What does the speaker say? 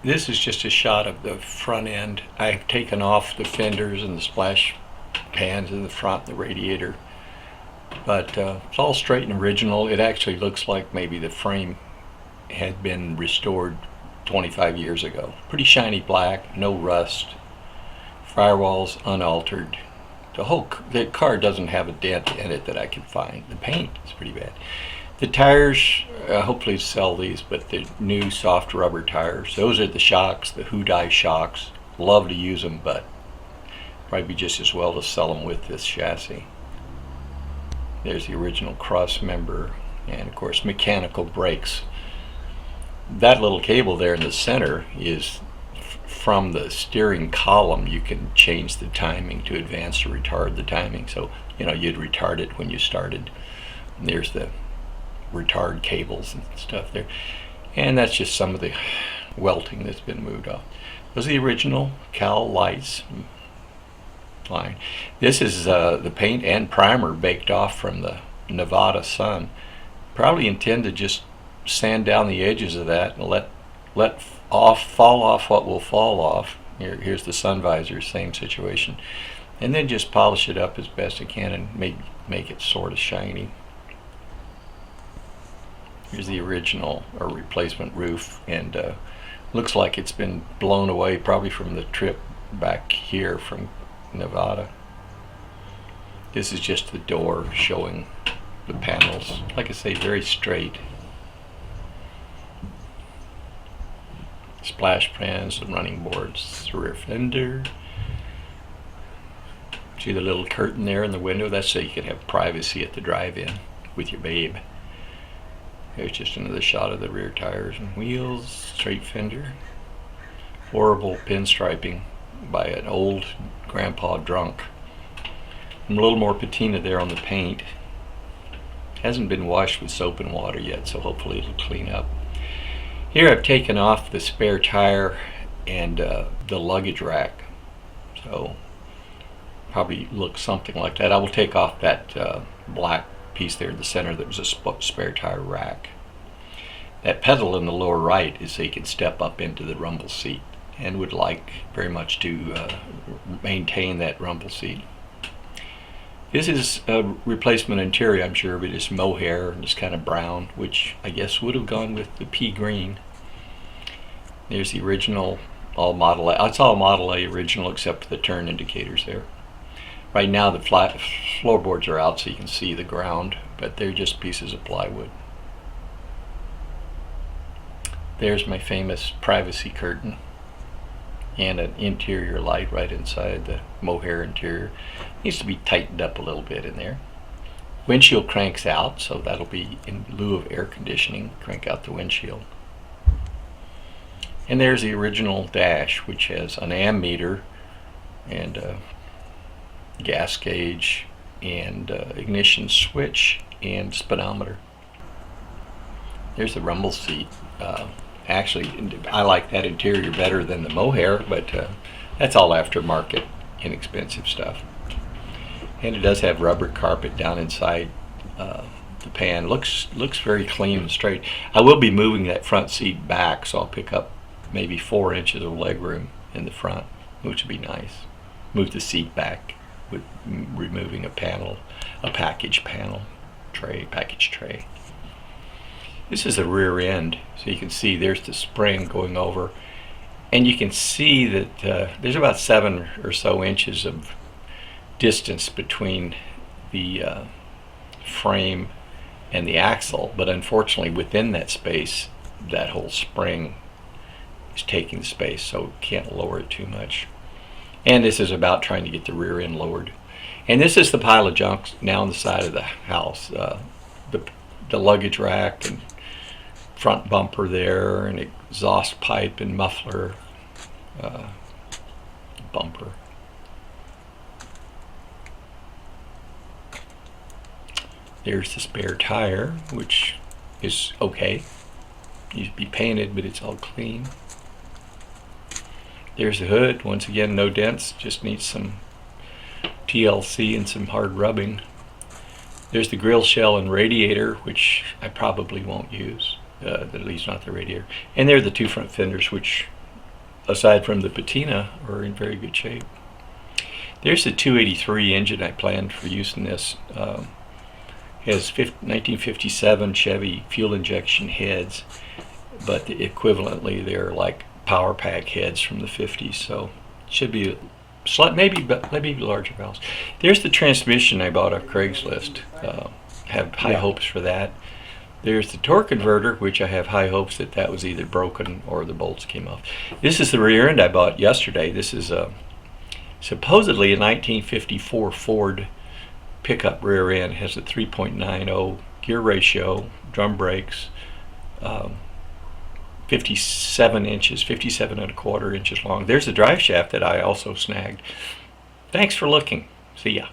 This is just a shot of the front end. I've taken off the fenders and the splash pans in the front, the radiator, but it's all straight and original. It actually looks like maybe the frame had been restored 25 years ago. Pretty shiny black, no rust, firewalls unaltered. The car doesn't have a dent in it that I can find. The paint is pretty bad. The tires, hopefully sell these, but the new soft rubber tires. Those are the shocks, the Hyundai shocks. Love to use them, but probably just as well to sell them with this chassis. There's the original cross member, and of course mechanical brakes. That little cable there in the center is from the steering column. You can change the timing to advance or retard the timing. So, you'd retard it when you started. And there's the retard cables and stuff there. And that's just some of the welting that's been moved off. Those are the original cowl lights. Fine. This is the paint and primer baked off from the Nevada sun. Probably intend to just sand down the edges of that and let fall off what will fall off. Here's the sun visor, same situation, and then just polish it up as best I can and make it sort of shiny. Here's the original or replacement roof, and looks like it's been blown away probably from the trip back here from Nevada. This is just the door showing the panels. Like I say, very straight. Splash pans and running boards, rear fender. See the little curtain there in the window? That's so you can have privacy at the drive-in with your babe. Here's just another shot of the rear tires and wheels, straight fender. Horrible pinstriping by an old grandpa drunk. And a little more patina there on the paint. Hasn't been washed with soap and water yet, so hopefully it'll clean up. Here I've taken off the spare tire and the luggage rack, so probably looks something like that. I will take off that black piece there in the center that was a spare tire rack. That pedal in the lower right is so you can step up into the rumble seat, and would like very much to maintain that rumble seat. This is a replacement interior, I'm sure, but it's mohair and it's kind of brown, which I guess would have gone with the pea green. There's the original, all Model A. It's all Model A original except for the turn indicators there. Right now the floorboards are out so you can see the ground, but they're just pieces of plywood. There's my famous privacy curtain and an interior light right inside the mohair interior. Needs to be tightened up a little bit in there. Windshield cranks out, so that'll be in lieu of air conditioning. Crank out the windshield. And there's the original dash, which has an ammeter and a gas gauge and ignition switch and speedometer. There's the rumble seat. Actually, I like that interior better than the mohair, but that's all aftermarket, inexpensive stuff. And it does have rubber carpet down inside the pan. Looks very clean and straight. I will be moving that front seat back, so I'll pick up maybe 4 inches of leg room in the front, which would be nice. Move the seat back with removing a package panel package tray. This is the rear end, so you can see there's the spring going over, and you can see that there's about 7 or so inches of distance between the frame and the axle, but unfortunately within that space that whole spring is taking space, so can't lower it too much. And this is about trying to get the rear end lowered. And this is the pile of junk now on the side of the house. The luggage rack and front bumper there, and exhaust pipe and muffler bumper. There's the spare tire, which is okay. Needs to be painted, but it's all clean. There's the hood. Once again, no dents, just needs some TLC and some hard rubbing. There's the grill shell and radiator, which I probably won't use, at least not the radiator. And there are the 2 front fenders, which aside from the patina, are in very good shape. There's the 283 engine I planned for use in this. Has 1957 Chevy fuel injection heads, but equivalently they're like power pack heads from the 50s, so it should be maybe larger valves. There's the transmission I bought off Craigslist. Have high hopes for that. There's the torque converter, which I have high hopes that was either broken or the bolts came off. This is the rear end I bought yesterday. This is supposedly a 1954 Ford pickup rear end. It has a 3.90 gear ratio, drum brakes, 57 inches, 57.25 inches long. There's the drive shaft that I also snagged. Thanks for looking. See ya.